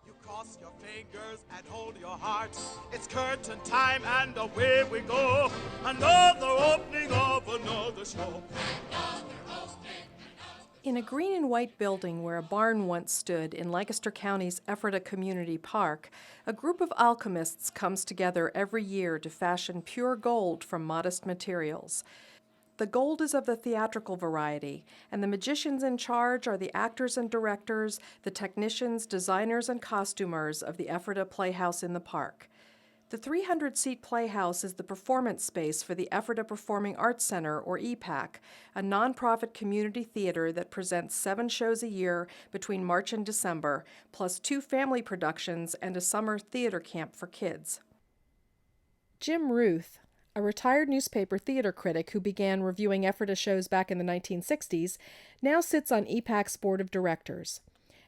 You cross your fingers and hold your heart. It's curtain time and away we go. Another opening of another show. In a green and white building where a barn once stood in Lancaster County's Ephrata Community Park, a group of alchemists comes together every year to fashion pure gold from modest materials. The gold is of the theatrical variety, and the magicians in charge are the actors and directors, the technicians, designers, and costumers of the Ephrata Playhouse in the park. The 300-seat Playhouse is the performance space for the Ephrata Performing Arts Center, or EPAC, a nonprofit community theater that presents 7 shows a year between March and December, plus 2 family productions and a summer theater camp for kids. Jim Ruth, a retired newspaper theater critic who began reviewing Ephrata shows back in the 1960s, now sits on EPAC's board of directors.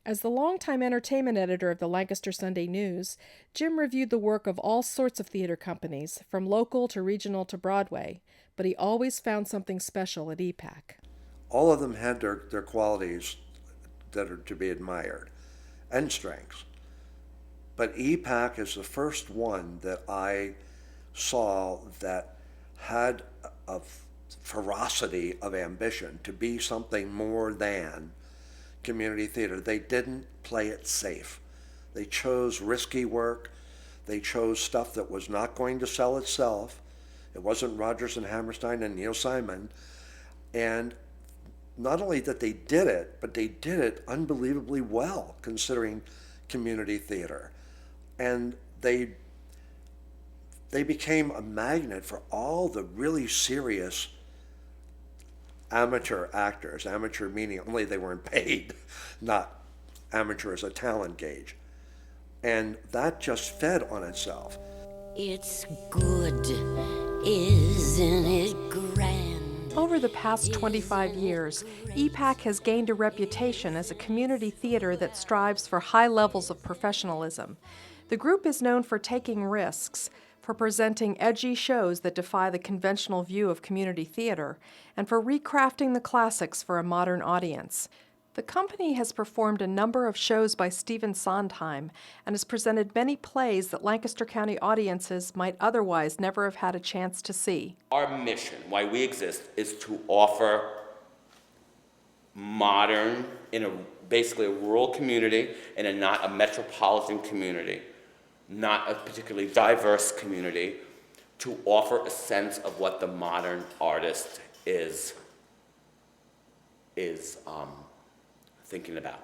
As the longtime entertainment editor of the Lancaster Sunday News, Jim reviewed the work of all sorts of theater companies, from local to regional to Broadway, but he always found something special at EPAC. All of them had their qualities that are to be admired, and strengths. But EPAC is the first one that I saw that had a ferocity of ambition to be something more than community theater. They didn't play it safe. They chose risky work. They chose stuff that was not going to sell itself. It wasn't Rodgers and Hammerstein and Neil Simon. And not only that they did it, but they did it unbelievably well, considering community theater. And they became a magnet for all the really serious amateur actors, amateur meaning only they weren't paid, not amateur as a talent gauge. And that just fed on itself. It's good, isn't it grand? Over the past 25 years, EPAC has gained a reputation as a community theater that strives for high levels of professionalism. The group is known for taking risks, for presenting edgy shows that defy the conventional view of community theater, and for recrafting the classics for a modern audience. The company has performed a number of shows by Stephen Sondheim and has presented many plays that Lancaster County audiences might otherwise never have had a chance to see. Our mission, why we exist, is to offer modern, in basically a rural community, and not a metropolitan community, not a particularly diverse community, to offer a sense of what the modern artist is thinking about,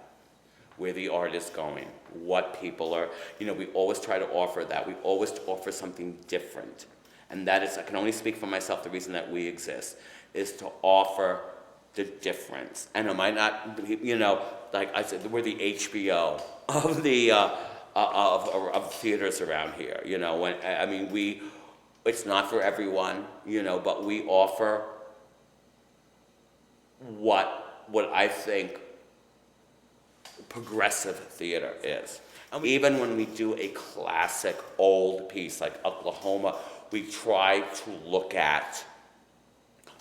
where the art is going, what people are, we always try to offer that. We always like something different. And that is, I can only speak for myself, the reason that we exist is to offer the difference. And it might not be, like I said, we're the HBO of the, of theaters around here, it's not for everyone, but we offer what I think progressive theater is. And even when we do a classic old piece like Oklahoma, we try to look at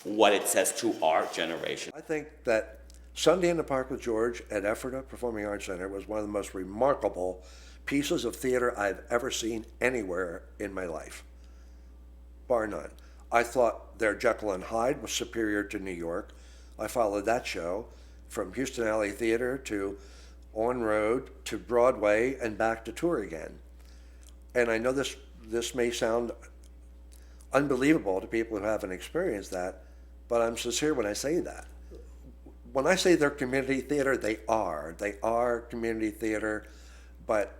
what it says to our generation. I think that Sunday in the Park with George at Ephrata Performing Arts Center was one of the most remarkable pieces of theater I've ever seen anywhere in my life, bar none. I thought their Jekyll and Hyde was superior to New York. I followed that show from Houston Alley Theater to On Road to Broadway and back to tour again. And I know this may sound unbelievable to people who haven't experienced that, but I'm sincere when I say that. When I say they're community theater, they are community theater, but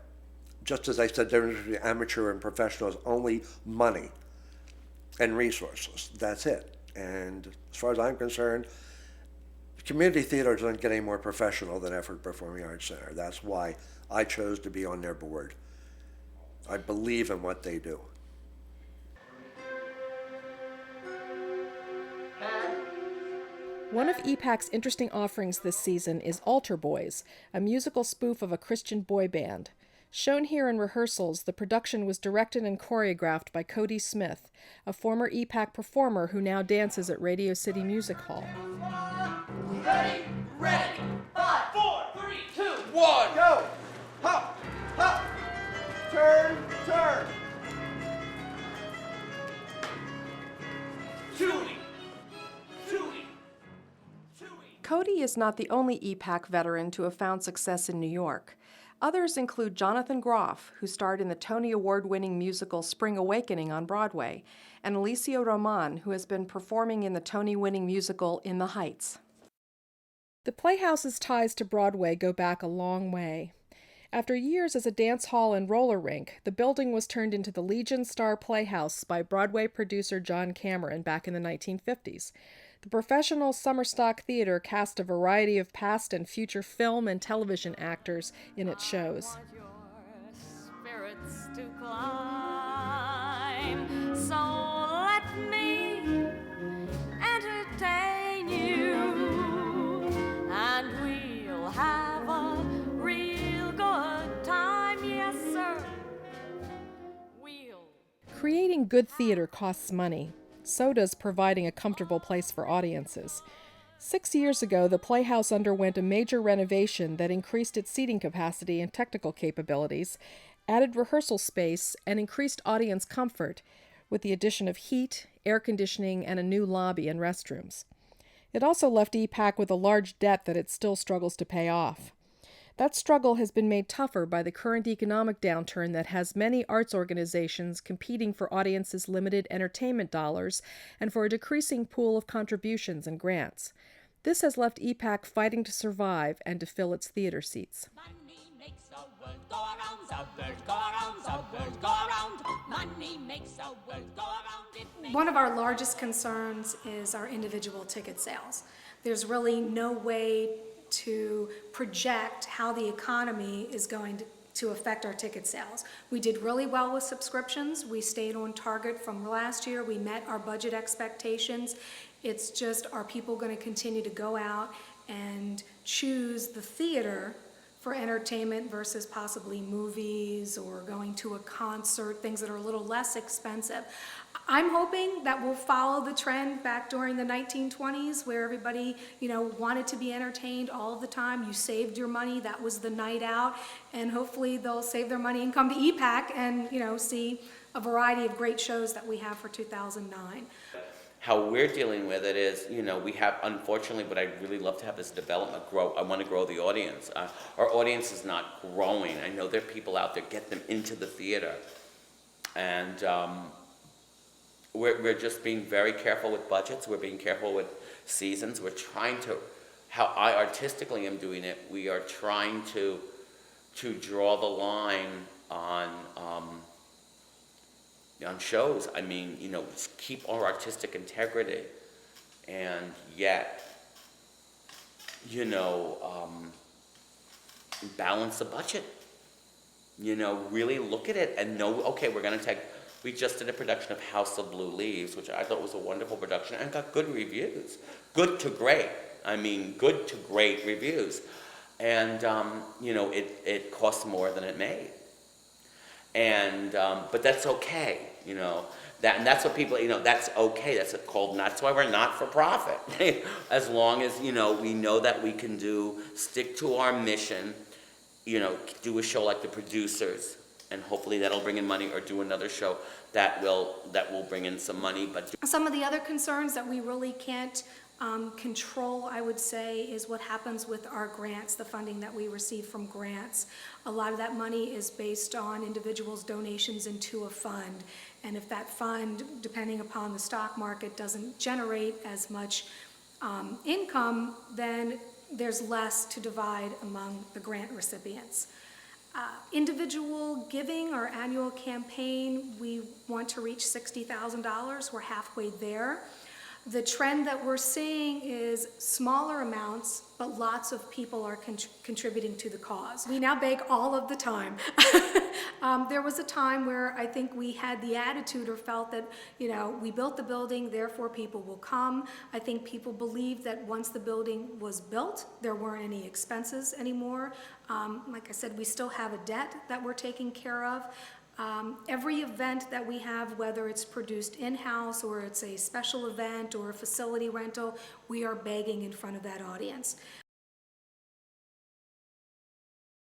just as I said, the difference between amateur and professional is only money and resources. That's it. And as far as I'm concerned, community theater doesn't get any more professional than Ephrata Performing Arts Center. That's why I chose to be on their board. I believe in what they do. One of EPAC's interesting offerings this season is Altar Boys, a musical spoof of a Christian boy band. Shown here in rehearsals, the production was directed and choreographed by Cody Smith, a former EPAC performer who now dances at Radio City Music Hall. Ready, 5, 4, 3, 2, 1, go! Hop, hop. Jody is not the only EPAC veteran to have found success in New York. Others include Jonathan Groff, who starred in the Tony Award-winning musical Spring Awakening on Broadway, and Alicia Roman, who has been performing in the Tony-winning musical In the Heights. The Playhouse's ties to Broadway go back a long way. After years as a dance hall and roller rink, the building was turned into the Legion Star Playhouse by Broadway producer John Cameron back in the 1950s. The professional summer stock theater cast a variety of past and future film and television actors in its shows. I want your spirits to climb, so let me entertain you, and we'll have a real good time, yes sir. Creating good theater costs money. So does providing a comfortable place for audiences. 6 years ago, the Playhouse underwent a major renovation that increased its seating capacity and technical capabilities, added rehearsal space, and increased audience comfort, with the addition of heat, air conditioning, and a new lobby and restrooms. It also left EPAC with a large debt that it still struggles to pay off. That struggle has been made tougher by the current economic downturn that has many arts organizations competing for audiences' limited entertainment dollars and for a decreasing pool of contributions and grants. This has left EPAC fighting to survive and to fill its theater seats. Money makes the world go around, the world go around, the world go around. Money makes the world go around. One of our largest concerns is our individual ticket sales. There's really no way to project how the economy is going to affect our ticket sales. We did really well with subscriptions. We stayed on target from last year. We met our budget expectations. It's just, are people going to continue to go out and choose the theater for entertainment versus possibly movies or going to a concert, things that are a little less expensive? I'm hoping that we'll follow the trend back during the 1920s where everybody, wanted to be entertained all the time. You saved your money, that was the night out, and hopefully they'll save their money and come to EPAC and, see a variety of great shows that we have for 2009. How we're dealing with it is, we have, unfortunately, what I'd really love to have is development grow. I want to grow the audience. Our audience is not growing. I know there are people out there, get them into the theater. And we're just being very careful with budgets. We're being careful with seasons. We're trying to, how I artistically am doing it, we are trying to draw the line on shows. I mean, keep our artistic integrity, and yet, balance the budget. Really look at it and know, okay, we just did a production of House of Blue Leaves, which I thought was a wonderful production and got good reviews. Good to great. I mean, good to great reviews. And, it cost more than it made. And, but that's okay, and that's what people, that's okay. That's why we're not for profit. As long as, we know that we can stick to our mission, do a show like The Producers, and hopefully that'll bring in money, or do another show that will bring in some money. But some of the other concerns that we really can't control, I would say, is what happens with our grants, the funding that we receive from grants. A lot of that money is based on individuals' donations into a fund. And if that fund, depending upon the stock market, doesn't generate as much income, then there's less to divide among the grant recipients. Individual giving, our annual campaign, we want to reach $60,000. We're halfway there. The trend that we're seeing is smaller amounts, but lots of people are contributing to the cause. We now beg all of the time. There was a time where I think we had the attitude or felt that, we built the building, therefore people will come. I think people believed that once the building was built, there weren't any expenses anymore. Like I said, we still have a debt that we're taking care of. Every event that we have, whether it's produced in-house or it's a special event or a facility rental, we are begging in front of that audience.